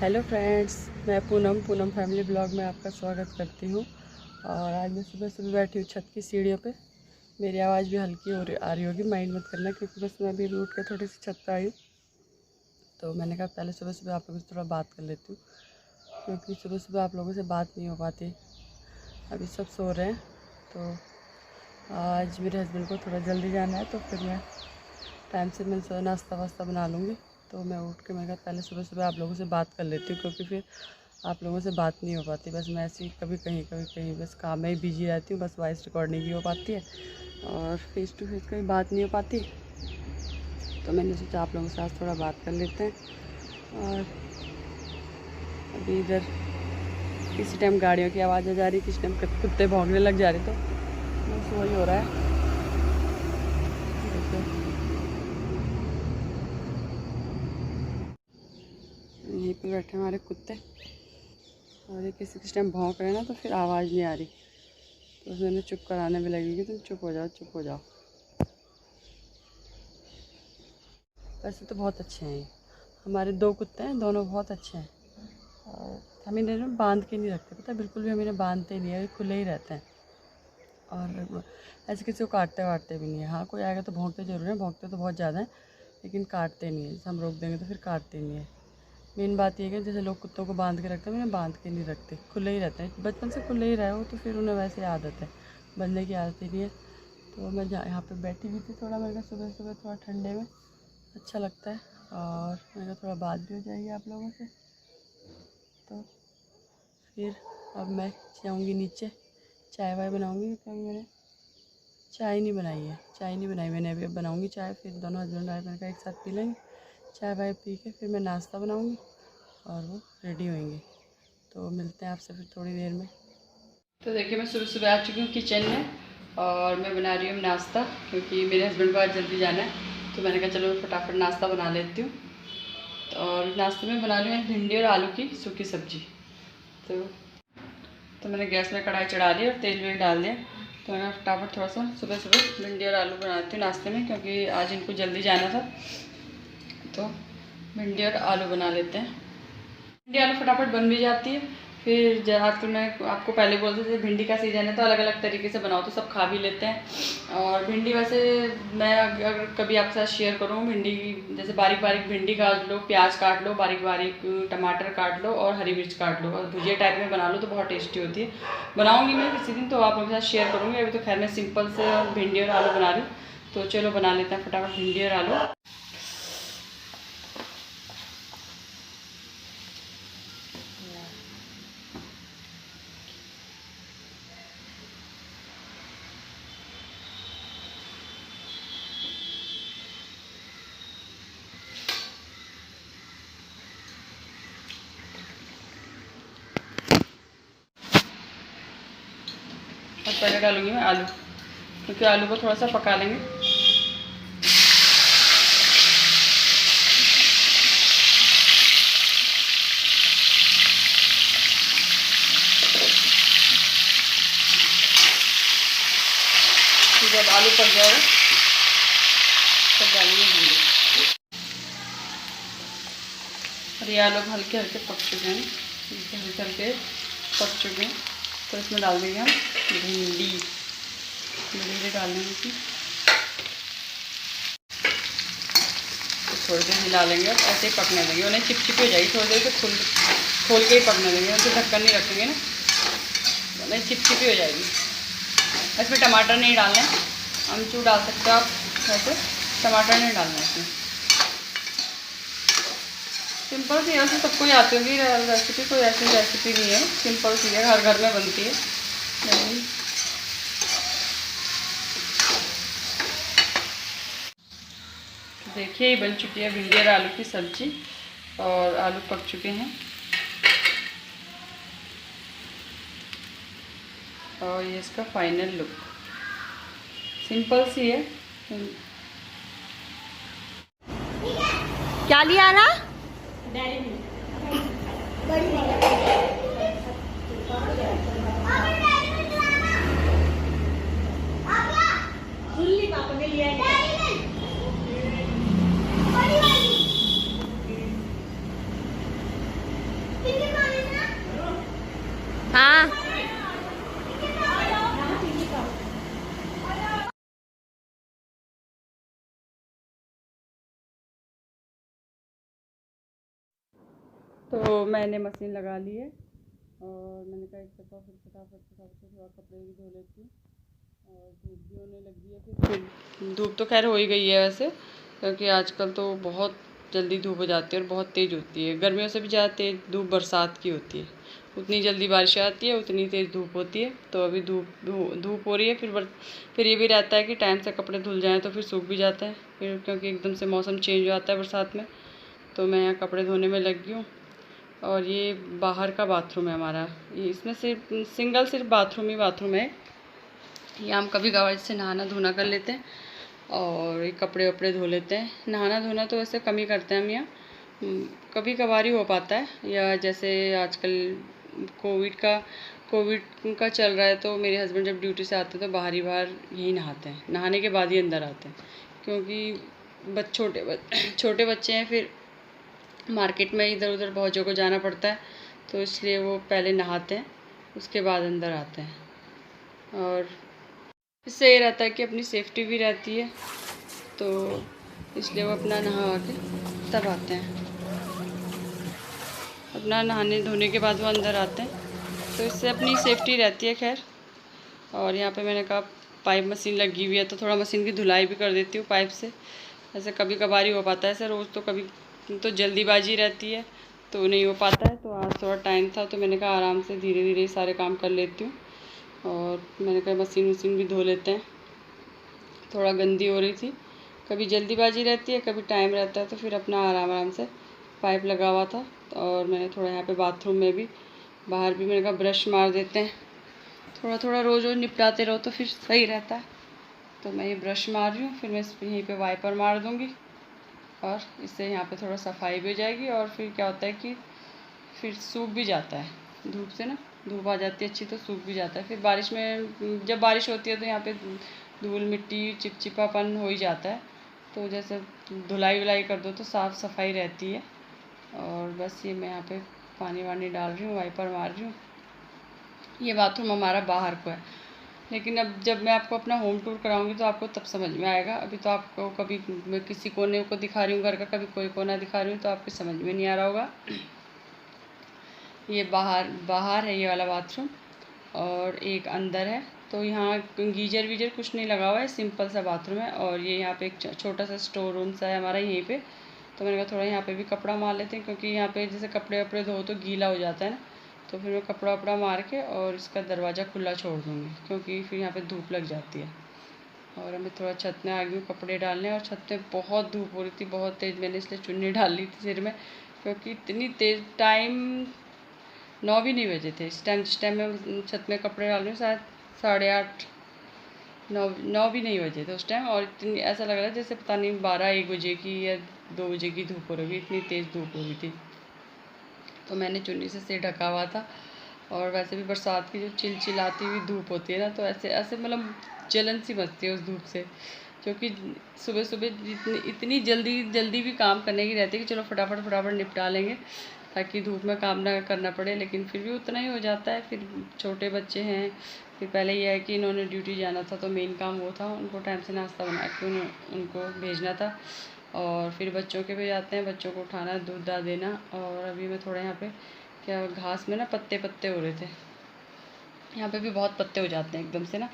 Hello friends, मैं Poonam family blog में आपका स्वागत करती हूँ। और आज मैं सुबह सुबह बैठी हूँ छत की सीढ़ियों पे। मेरी आवाज़ भी हल्की आ रही होगी, माइंड मत करना, क्योंकि बस मैं अभी उठ के थोड़ी सी छत पर आई हूँ। तो मैंने कहा पहले सुबह सुबह आप लोगों से थोड़ा बात कर लेती हूँ, क्योंकि सुबह सुबह आप लोगों से बात नहीं हो पाती। अभी सब सो रहे हैं, तो आज मेरे हस्बैंड को थोड़ा जल्दी जाना है, तो फिर मैं टाइम से मैं नाश्ता वास्ता बना लूँगी। तो मैं उठ के मैं कहा पहले सुबह सुबह आप लोगों से बात कर लेती हूँ, क्योंकि फिर आप लोगों से बात नहीं हो पाती। बस मैं ऐसी कभी कहीं बस काम में ही बिजी रहती हूँ। बस वॉइस रिकॉर्डिंग ही हो पाती है और फेस टू फेस कहीं बात नहीं हो पाती। तो मैंने सोचा आप लोगों के साथ थोड़ा बात कर लेते हैं। और अभी इधर किसी टाइम गाड़ियों की आवाज़ आ जा रही, किसी टाइम कुत्ते भौंकने लग जा रहे, तो बस वही हो रहा है। यहीं पे बैठे हमारे कुत्ते, और ये किसी टाइम भौंक रहे हैं ना, तो फिर आवाज़ नहीं आ रही, तो मैंने चुप कराने में लगी कि तुम चुप हो जाओ। वैसे तो बहुत अच्छे हैं ये हमारे दो कुत्ते हैं, दोनों बहुत अच्छे हैं। और हम इन्हें बांध के नहीं रखते, पता है, बिल्कुल भी हम इन्हें बांधते नहीं है, खुले ही रहते हैं। और ऐसे किसी को काटते वाटते भी नहीं है। हाँ, कोई आएगा तो भौंकते जरूर हैं, भौंकते तो बहुत ज़्यादा हैं, लेकिन काटते नहीं है। जैसे हम रोक देंगे तो फिर काटते नहीं है। मेन बात ये है कि जैसे लोग कुत्तों को बांध के रखते हैं, उन्हें बांध के नहीं रखते, खुले ही रहते हैं। बचपन से खुले ही रहे हो, तो फिर उन्हें वैसे आदत है, बंधने की आदत ही नहीं है। तो मैं यहाँ पे बैठी हुई थी, थोड़ा मैंने सुबह सुबह थोड़ा ठंडे में अच्छा लगता है, और मैंने थोड़ा बात भी हो जाएगी आप लोगों से। तो फिर अब मैं जाऊँगी नीचे, चाय वाय बनाऊँगी, क्योंकि मैंने चाय नहीं बनाई मैंने अभी। अब बनाऊँगी चाय, फिर दोनों हस्बैंड वाइफ मैंने कहा एक साथ पी लेंगे। चाय वाय पी के फिर मैं नाश्ता बनाऊँगी और वो रेडी होंगे। तो मिलते हैं आपसे फिर थोड़ी देर में। तो देखिए, मैं सुबह सुबह आ चुकी हूँ किचन में, और मैं बना रही हूँ नाश्ता, क्योंकि मेरे हस्बैंड को आज जल्दी जाना है। तो मैंने कहा चलो फटाफट नाश्ता बना लेती हूँ। और नाश्ते में बना रही हूँ भिंडी और आलू की सूखी सब्जी। तो मैंने गैस में कढ़ाई चढ़ा दी और तेल वेल डाल दिया। तो मैं फटाफट थोड़ा सा सुबह सुबह भिंडी और आलू बनाती हूँ नाश्ते में, क्योंकि आज इनको जल्दी जाना था। तो भिंडी और आलू बना लेते हैं। भिंडी आलू फटाफट बन भी जाती है। फिर आजकल मैं आपको पहले बोलते थे, भिंडी का सीजन है तो अलग अलग तरीके से बनाओ तो सब खा भी लेते हैं। और भिंडी वैसे मैं अगर कभी आपके साथ शेयर करूँ, भिंडी जैसे बारीक बारीक भिंडी काट लो, प्याज काट लो, बारीक बारीक टमाटर काट लो और हरी मिर्च काट लो, और भुजिया टाइप में बना लो तो बहुत टेस्टी होती है। बनाऊँगी मैं किसी दिन, तो आप लोगों के साथ शेयर करूँगी। अभी तो खैर मैं सिंपल से भिंडी और आलू बना रही हूँ। तो चलो बना लेते हैं फटाफट भिंडी और आलू। और पहले डालूंगी मैं आलू, क्योंकि आलू को थोड़ा सा पका लेंगे। जब आलू पक जाएगा तब डालेंगे भिंडी। और ये आलू हल्के हल्के पक चुके हैं, हल्के हल्के पक चुके हैं। तो इसमें डाल देंगे हम भिंडी, भिंडी डाल देंगे इसमें। तो थोड़ी देर हिला लेंगे और ऐसे ही पकने देंगे, उन्हें चिपचिपी हो जाएगी। थोड़ी देर से खोल के ही पकने देंगे, उनसे ढक्कन नहीं रखेंगे ना, तो उन्हें चिपचिपी हो जाएगी। इसमें टमाटर नहीं डालना है, अमचूर डाल सकते हो आप, वैसे टमाटर नहीं डालना है इसमें। सिंपल सी, ऐसे सबको ही आती होगी रेसिपी, कोई ऐसी रेसिपी नहीं है, सिंपल सी है, हर घर में बनती है। देखिए ये बन चुकी है भिंडी और आलू की सब्जी, और आलू पक चुके हैं। और ये इसका फाइनल लुक सिंपल सी है। क्या लिया ना? पापा ने लिया है। तो मैंने मशीन लगा ली है और मैंने कहा एक दफ़ा फिर फटाफट थोड़ा कपड़े भी धो लेती हूँ और धूप भी होने लगी है। फिर धूप तो खैर हो ही गई है वैसे, क्योंकि आजकल तो बहुत जल्दी धूप हो जाती है और बहुत तेज़ होती है। गर्मियों से भी ज़्यादा तेज़ धूप बरसात की होती है, उतनी जल्दी बारिश आती है उतनी तेज़ धूप होती है। तो अभी धूप हो रही है, फिर ये भी रहता है कि टाइम से कपड़े धुल जाएँ तो फिर सूख भी जाते हैं, फिर क्योंकि एकदम से मौसम चेंज हो जाता है बरसात में। तो मैं यहाँ कपड़े धोने में लग गई हूँ। और ये बाहर का बाथरूम है हमारा, ये इसमें सिर्फ बाथरूम है। यहाँ हम कभी कभार से नहाना धोना कर लेते हैं और कपड़े वपड़े धो लेते हैं। नहाना धोना तो वैसे कम ही करते हैं हम यहाँ, कभी कभार ही हो पाता है। या जैसे आजकल कोविड का चल रहा है, तो मेरे हस्बैंड जब ड्यूटी से आते हैं तो बाहर यही नहाते हैं, नहाने के बाद ही अंदर आते हैं, क्योंकि छोटे बच्चे हैं, फिर मार्केट में इधर उधर बहुत जगह जाना पड़ता है, तो इसलिए वो पहले नहाते हैं उसके बाद अंदर आते हैं। और इससे ये रहता है कि अपनी सेफ्टी भी रहती है, तो इसलिए वो अपना नहा के तब आते हैं। अपना नहाने धोने के बाद वो अंदर आते हैं, तो इससे अपनी सेफ्टी रहती है खैर। और यहाँ पे मैंने कहा पाइप मशीन लगी हुई है, तो थोड़ा मशीन की धुलाई भी कर देती हूँ पाइप से। ऐसे कभी कभार ही हो पाता है, ऐसे रोज़ तो कभी तो जल्दीबाजी रहती है तो नहीं हो पाता है। तो आज थोड़ा टाइम था, तो मैंने कहा आराम से धीरे धीरे सारे काम कर लेती हूँ। और मैंने कहा मशीन भी धो लेते हैं, थोड़ा गंदी हो रही थी। कभी जल्दीबाजी रहती है, कभी टाइम रहता है, तो फिर अपना आराम से पाइप लगा हुआ था। और मैंने थोड़ा यहाँ पे बाथरूम में भी बाहर भी मैंने कहा ब्रश मार देते हैं, थोड़ा रोज़ निपटाते रहो तो फिर सही रहता है। तो मैं ये ब्रश मार रही हूँ, फिर मैं यहीं पे वाइपर मार दूँगी और इससे यहाँ पे थोड़ा सफाई भी हो जाएगी। और फिर क्या होता है कि फिर सूख भी जाता है धूप से ना, धूप आ जाती है अच्छी तो सूख भी जाता है। फिर बारिश में जब बारिश होती है तो यहाँ पे धूल मिट्टी चिपचिपापन हो ही जाता है, तो जैसे धुलाई वुलाई कर दो तो साफ़ सफाई रहती है। और बस ये मैं यहाँ पे पानी वानी डाल रही हूँ, वाइपर मार रही हूँ। ये बाथरूम हमारा बाहर को है, लेकिन अब जब मैं आपको अपना होम टूर कराऊंगी तो आपको तब समझ में आएगा। अभी तो आपको कभी मैं किसी कोने को दिखा रही हूँ घर का, कभी कोई कोना दिखा रही हूँ, तो आपको समझ में नहीं आ रहा होगा। ये बाहर है ये वाला बाथरूम, और एक अंदर है। तो यहाँ गीजर वीजर कुछ नहीं लगा हुआ है, सिंपल सा बाथरूम है। और ये यहाँ पे एक छोटा सा स्टोर रूम सा है हमारा यहीं पे। तो मैंने कहा थोड़ा यहाँ पे भी कपड़ा मार लेते हैं, क्योंकि यहाँ पे जैसे कपड़े वपड़े धो तो गीला हो जाता है ना, तो फिर मैं कपड़ा वपड़ा मार के और इसका दरवाज़ा खुला छोड़ दूँगी, क्योंकि फिर यहाँ पे धूप लग जाती है। और मैं थोड़ा छत में आ गई हूँ कपड़े डालने, और छत में बहुत धूप हो रही थी, बहुत तेज़। मैंने इसलिए चुन्नी डाल ली थी सिर में, क्योंकि इतनी तेज़ टाइम 9 भी नहीं बजे थे जिस टाइम मैं छत में कपड़े डाल रही हूँ, शायद 8:30 9 भी नहीं बजे थे उस टाइम। और इतनी ऐसा लग रहा है जैसे पता नहीं 12-1 बजे की या 2 बजे की धूप हो रही, इतनी तेज़ धूप हो रही थी। तो मैंने चुन्नी से सिर ढका हुआ था। और वैसे भी बरसात की जो चिलचिलाती हुई धूप होती है ना, तो ऐसे मतलब जलन सी मचती है उस धूप से, क्योंकि सुबह सुबह इतनी जल्दी भी काम करने की रहती है कि चलो फटाफट निपटा लेंगे ताकि धूप में काम ना करना पड़े, लेकिन फिर भी उतना ही हो जाता है। फिर छोटे बच्चे हैं, फिर पहले यह है कि इन्होंने ड्यूटी जाना था, तो मेन काम वो था, उनको टाइम से नाश्ता बना के उनको भेजना था। और फिर बच्चों के भी जाते हैं, बच्चों को उठाना, दूध दा देना। और अभी मैं थोड़ा यहाँ पे क्या घास में ना पत्ते हो रहे थे, यहाँ पे भी बहुत पत्ते हो जाते हैं एकदम से ना,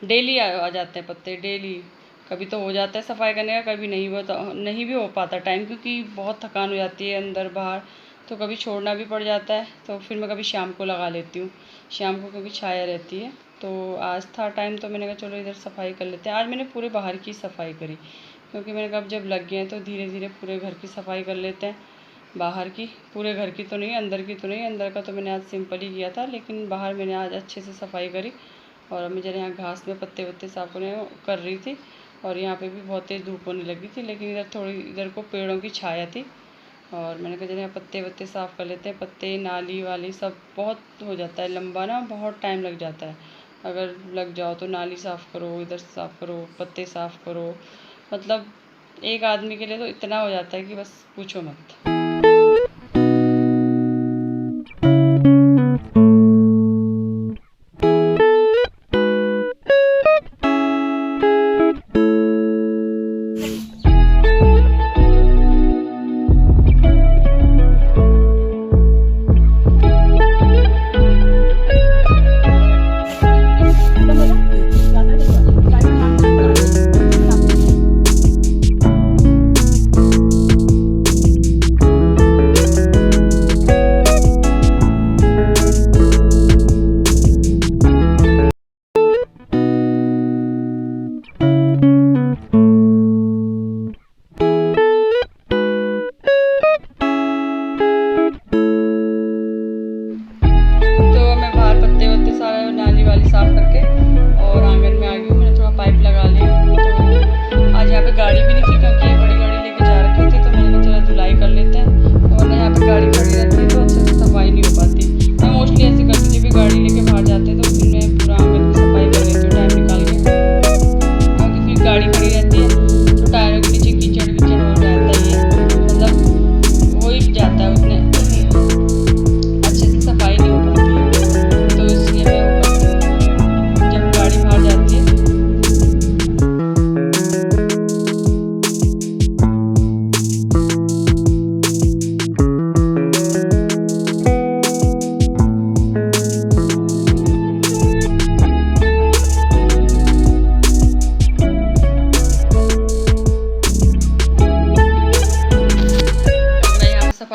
डेली आ जाते हैं पत्ते डेली। कभी तो हो जाता है सफाई करने का, कभी नहीं भी हो पाता टाइम, क्योंकि बहुत थकान हो जाती है अंदर बाहर, तो कभी छोड़ना भी पड़ जाता है। तो फिर मैं कभी शाम को लगा लेती हूँ, शाम को क्योंकि छाया रहती है। तो आज था टाइम, तो मैंने कहा चलो इधर सफाई कर लेते हैं। आज मैंने पूरे बाहर की सफाई करी, क्योंकि मैंने कहा अब जब लग गए हैं तो धीरे धीरे पूरे घर की सफाई कर लेते हैं। बाहर की, पूरे घर की तो नहीं, अंदर की तो नहीं, अंदर का तो मैंने आज सिंपल ही किया था, लेकिन बाहर मैंने आज अच्छे से सफाई करी। और अम्मी जरा यहाँ घास में पत्ते वत्ते साफ कर रही थी, और यहाँ पे भी बहुत तेज़ धूप होने लगी थी, लेकिन इधर को पेड़ों की छाया थी। और मैंने कहा जरा यहाँ पत्ते वत्ते साफ़ कर लेते हैं, पत्ते नाली वाली सब बहुत हो जाता है लंबा ना, बहुत टाइम लग जाता है अगर लग जाओ तो। नाली साफ़ करो, इधर साफ़ करो, पत्ते साफ़ करो, मतलब एक आदमी के लिए तो इतना हो जाता है कि बस पूछो मत।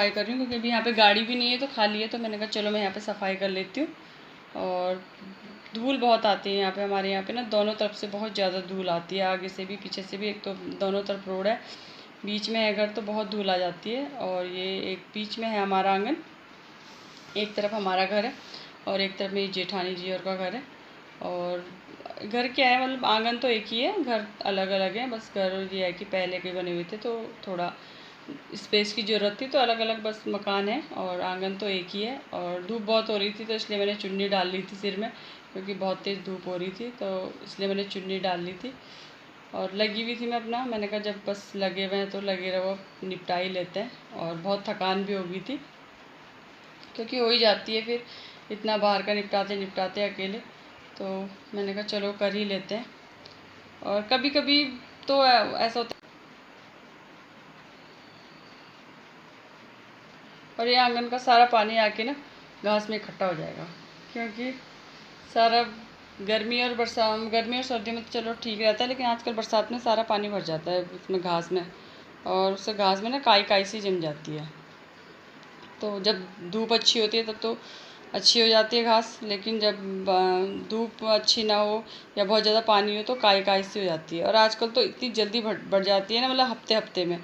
सफाई कर रही हूँ, क्योंकि अभी यहाँ पे गाड़ी भी नहीं है तो खाली है, तो मैंने कहा चलो मैं यहाँ पे सफाई कर लेती हूँ। और धूल बहुत आती है यहाँ पे, हमारे यहाँ पे ना दोनों तरफ से बहुत ज़्यादा धूल आती है, आगे से भी पीछे से भी। एक तो दोनों तरफ रोड है, बीच में है घर, तो बहुत धूल आ जाती है। और ये एक बीच में है हमारा आंगन, एक तरफ हमारा घर है और एक तरफ मेरी जेठानी जी और का घर है। और घर क्या है, मतलब आंगन तो एक ही है, घर अलग अलग है। बस घर ये है कि पहले के बने हुए थे तो थोड़ा स्पेस की ज़रूरत थी, तो अलग अलग बस मकान है, और आंगन तो एक ही है। और धूप बहुत हो रही थी तो इसलिए मैंने चुन्नी डाल ली थी सिर में, क्योंकि बहुत तेज़ धूप हो रही थी, तो इसलिए मैंने चुन्नी डाल ली थी। और लगी हुई थी मैं अपना, मैंने कहा जब बस लगे हुए हैं तो लगे रहो, निपटा ही लेते हैं। और बहुत थकान भी हो गई थी, क्योंकि हो ही जाती है फिर इतना बाहर का निपटाते निपटाते अकेले, तो मैंने कहा चलो कर ही लेते हैं। और कभी कभी तो ऐसा होता है। और ये आंगन का सारा पानी आके ना घास में इकट्ठा हो जाएगा, क्योंकि सारा गर्मी और सर्दी में तो चलो ठीक रहता है, लेकिन आजकल बरसात में सारा पानी भर जाता है उसमें घास में, और उससे घास में ना काई काई सी जम जाती है। तो जब धूप अच्छी होती है तब तो अच्छी हो जाती है घास, लेकिन जब धूप अच्छी ना हो या बहुत ज़्यादा पानी हो तो काई काई सी हो जाती है। और आजकल तो इतनी जल्दी बढ़ जाती है ना, मतलब हफ्ते हफ्ते में,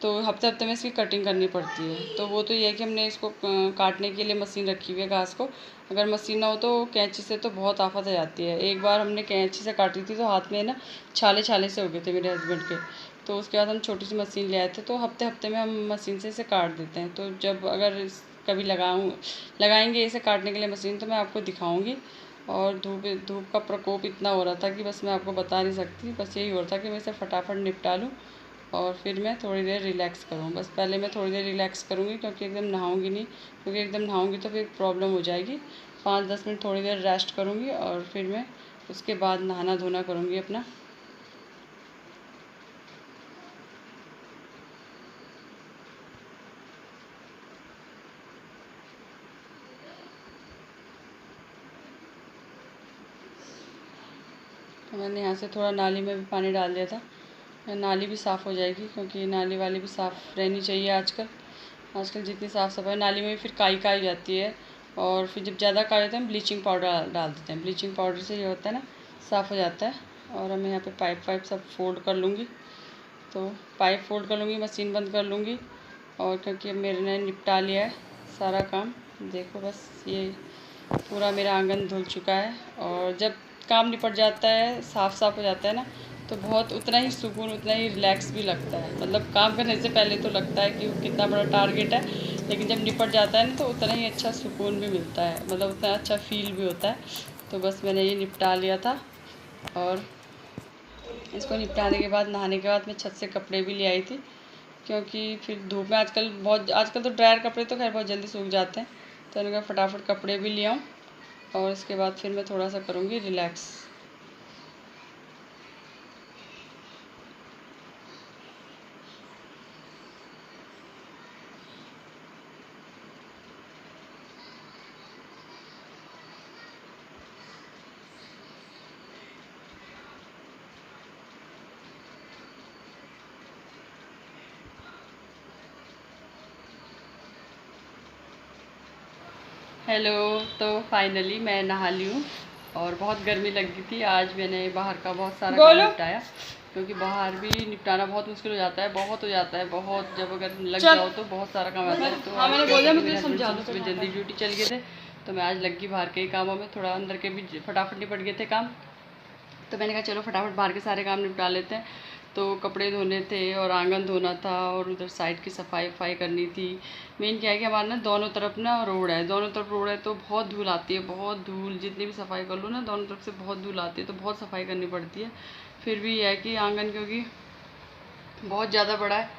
तो हफ्ते हफ्ते में इसकी कटिंग करनी पड़ती है। तो वो तो ये है कि हमने इसको काटने के लिए मशीन रखी हुई है घास को। अगर मशीन ना हो तो कैंची से तो बहुत आफत आ जाती है। एक बार हमने कैंची से काटी थी तो हाथ में ना छाले छाले से हो गए थे मेरे हस्बैंड के। तो उसके बाद हम छोटी सी मशीन ले आए थे, तो हफ्ते हफ्ते में हम मशीन से इसे काट देते हैं। तो जब अगर कभी लगाएंगे इसे काटने के लिए मशीन, तो मैं आपको दिखाऊंगी। और धूप का प्रकोप इतना हो रहा था कि बस मैं आपको बता नहीं सकती। बस यही हो रहा था कि मैं इसे फटाफट निपटा लूँ और फिर मैं थोड़ी देर रिलैक्स करूँ। बस पहले मैं थोड़ी देर रिलैक्स करूँगी, क्योंकि एकदम नहाऊँगी नहीं, क्योंकि एकदम नहाऊँगी तो फिर प्रॉब्लम हो जाएगी। 5-10 मिनट थोड़ी देर रेस्ट करूँगी और फिर मैं उसके बाद नहाना धोना करूँगी अपना। तो मैंने यहाँ से थोड़ा नाली में भी पानी डाल दिया था, नाली भी साफ़ हो जाएगी, क्योंकि नाली वाली भी साफ़ रहनी चाहिए आजकल। आजकल जितनी साफ़ सफाई, नाली में भी फिर काई काई जाती है। और फिर जब ज़्यादा काई होता है हम ब्लीचिंग पाउडर डाल देते हैं। ब्लीचिंग पाउडर से ये होता है ना, साफ़ हो जाता है। और मैं यहाँ पे पाइप वाइप सब फोल्ड कर लूँगी, तो पाइप फोल्ड कर लूँगी, मशीन बंद कर लूँगी। और क्योंकि अब मेरे ने निपटा लिया है सारा काम, देखो बस ये पूरा मेरा आंगन धुल चुका है। और जब काम निपट जाता है, साफ़ साफ़ हो जाता है ना, तो बहुत उतना ही सुकून, उतना ही रिलैक्स भी लगता है। मतलब काम करने से पहले तो लगता है कि कितना बड़ा टारगेट है, लेकिन जब निपट जाता है ना तो उतना ही अच्छा सुकून भी मिलता है, मतलब उतना अच्छा फील भी होता है। तो बस मैंने ये निपटा लिया था। और इसको निपटाने के बाद, नहाने के बाद मैं छत से कपड़े भी ले आई थी, क्योंकि फिर धूप में आजकल तो ड्रायर कपड़े तो खैर बहुत जल्दी सूख जाते हैं। तो मैंने कहा फटाफट कपड़े भी ले आऊँ, और इसके बाद फिर मैं थोड़ा सा करूँगी रिलैक्स। हेलो, तो फाइनली मैं नहा ली हूँ, और बहुत गर्मी लग गई थी। आज मैंने बाहर का बहुत सारा काम निपटाया, क्योंकि बाहर भी निपटाना बहुत मुश्किल हो जाता है, बहुत जब अगर लग जाओ तो बहुत सारा काम आता है। तो मैंने बोला मुझे समझा दो, सुबह जल्दी ड्यूटी चल गए थे, तो मैं आज लग गई बाहर के ही कामों में। थोड़ा अंदर के भी फटाफट निपट गए थे काम, तो मैंने कहा चलो फटाफट बाहर के सारे काम निपटा लेते हैं। तो कपड़े धोने थे और आंगन धोना था, और उधर साइड की सफाई वफाई करनी थी। मेन क्या है कि हमारा ना दोनों तरफ ना रोड है, तो बहुत धूल आती है, बहुत धूल। जितनी भी सफाई कर लो ना, दोनों तरफ से बहुत धूल आती है, तो बहुत सफाई करनी पड़ती है। फिर भी यह है कि आंगन क्योंकि बहुत ज़्यादा बड़ा है,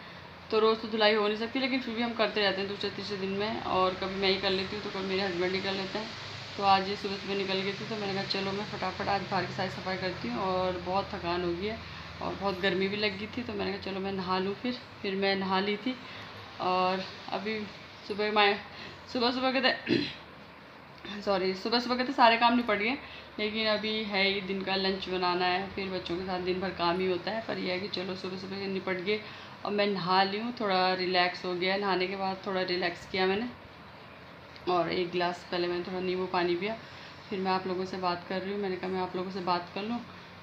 तो रोज़ तो धुलाई हो नहीं सकती, लेकिन फिर भी हम करते रहते हैं दूसरे तीसरे दिन में। और कभी मैं ही कर लेती हूँ तो कभी मेरे हस्बैंड ही कर लेते हैं। तो आज ये सुबह सुबह निकल गई थी, तो मैंने कहा चलो मैं फटाफट आज बाहर की सारी सफाई करती हूँ। और बहुत थकान हो गई है और बहुत गर्मी भी लग गई थी, तो मैंने कहा चलो मैं नहा लूँ। फिर मैं नहा ली थी, और अभी सुबह सुबह के तो सारे काम निपट गए, लेकिन अभी है ही दिन का लंच बनाना है, फिर बच्चों के साथ दिन भर काम ही होता है। पर यह है कि चलो सुबह सुबह निपट गए, और मैं नहा ली हूँ, थोड़ा रिलैक्स हो गया। नहाने के बाद थोड़ा रिलैक्स किया मैंने, और एक गिलास पहले मैंने थोड़ा नींबू पानी पिया। फिर मैं आप लोगों से बात कर रही हूँ, मैंने कहा मैं आप लोगों से बात कर लूँ,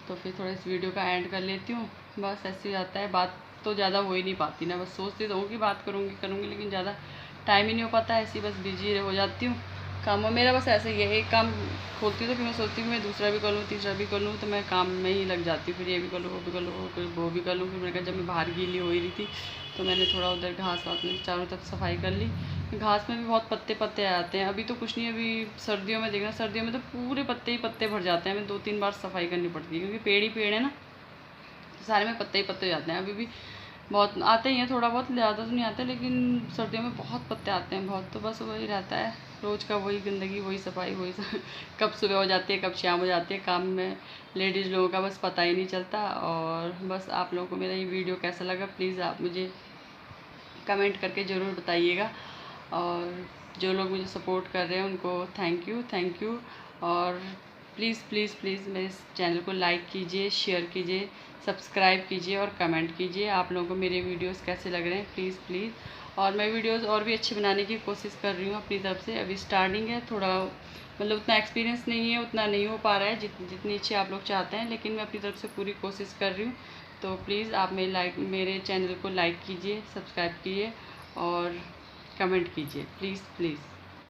तो फिर थोड़ा इस वीडियो का एंड कर लेती हूँ। बस ऐसे ही आता है, बात तो ज़्यादा हो ही नहीं पाती ना, बस सोचती तो हूँ कि बात करूँगी, लेकिन ज़्यादा टाइम ही नहीं हो पाता, ऐसी बस बिजी हो जाती हूँ कामों। मेरा बस ऐसे ही है, एक काम खोलती हूँ तो फिर मैं सोचती हूँ मैं दूसरा भी कर लूँ, तीसरा भी कर लूँ, तो मैं काम में ही लग जाती हूँ। फिर ये भी कर लूँ, वो भी कर लूँ, वो भी कर लूँ। फिर मैंने कहा जब मैं बाहर गीली हो ही रही थी तो मैंने थोड़ा उधर घास वास में चारों तरफ सफाई कर ली। घास में भी बहुत पत्ते पत्ते आ जाते हैं। अभी तो कुछ नहीं, अभी सर्दियों में देखना, सर्दियों में तो पूरे पत्ते ही पत्ते भर जाते हैं। हमें 2-3 बार सफाई करनी पड़ती है, क्योंकि पेड़ ही पेड़ है ना, सारे में पत्ते ही पत्ते हो जाते हैं। अभी भी बहुत आते ही हैं, थोड़ा बहुत, ज़्यादा तो नहीं आते, लेकिन सर्दियों में बहुत पत्ते आते हैं बहुत। तो बस वही रहता है रोज़ का, वही गंदगी, वही सफाई, वही कब सुबह हो जाती है, कब शाम हो जाती है। काम में लेडीज़ लोगों का बस पता ही नहीं चलता। और बस आप लोगों को मेरा ये वीडियो कैसा लगा, प्लीज़ आप मुझे कमेंट करके ज़रूर बताइएगा। और जो लोग मुझे सपोर्ट कर रहे हैं उनको थैंक यू। और प्लीज़ प्लीज़ प्लीज़ मेरे इस चैनल को लाइक कीजिए, शेयर कीजिए, सब्सक्राइब कीजिए और कमेंट कीजिए। आप लोगों को मेरे वीडियोस कैसे लग रहे हैं, प्लीज़ प्लीज़। और मैं वीडियोस और भी अच्छे बनाने की कोशिश कर रही हूँ अपनी तरफ से। अभी स्टार्टिंग है, थोड़ा मतलब उतना एक्सपीरियंस नहीं है, उतना नहीं हो पा रहा है जितनी अच्छी आप लोग चाहते हैं, लेकिन मैं अपनी तरफ से पूरी कोशिश कर रही हूँ। तो प्लीज़ आप मेरे चैनल को लाइक कीजिए, सब्सक्राइब कीजिए और कमेंट कीजिए, प्लीज़ प्लीज़।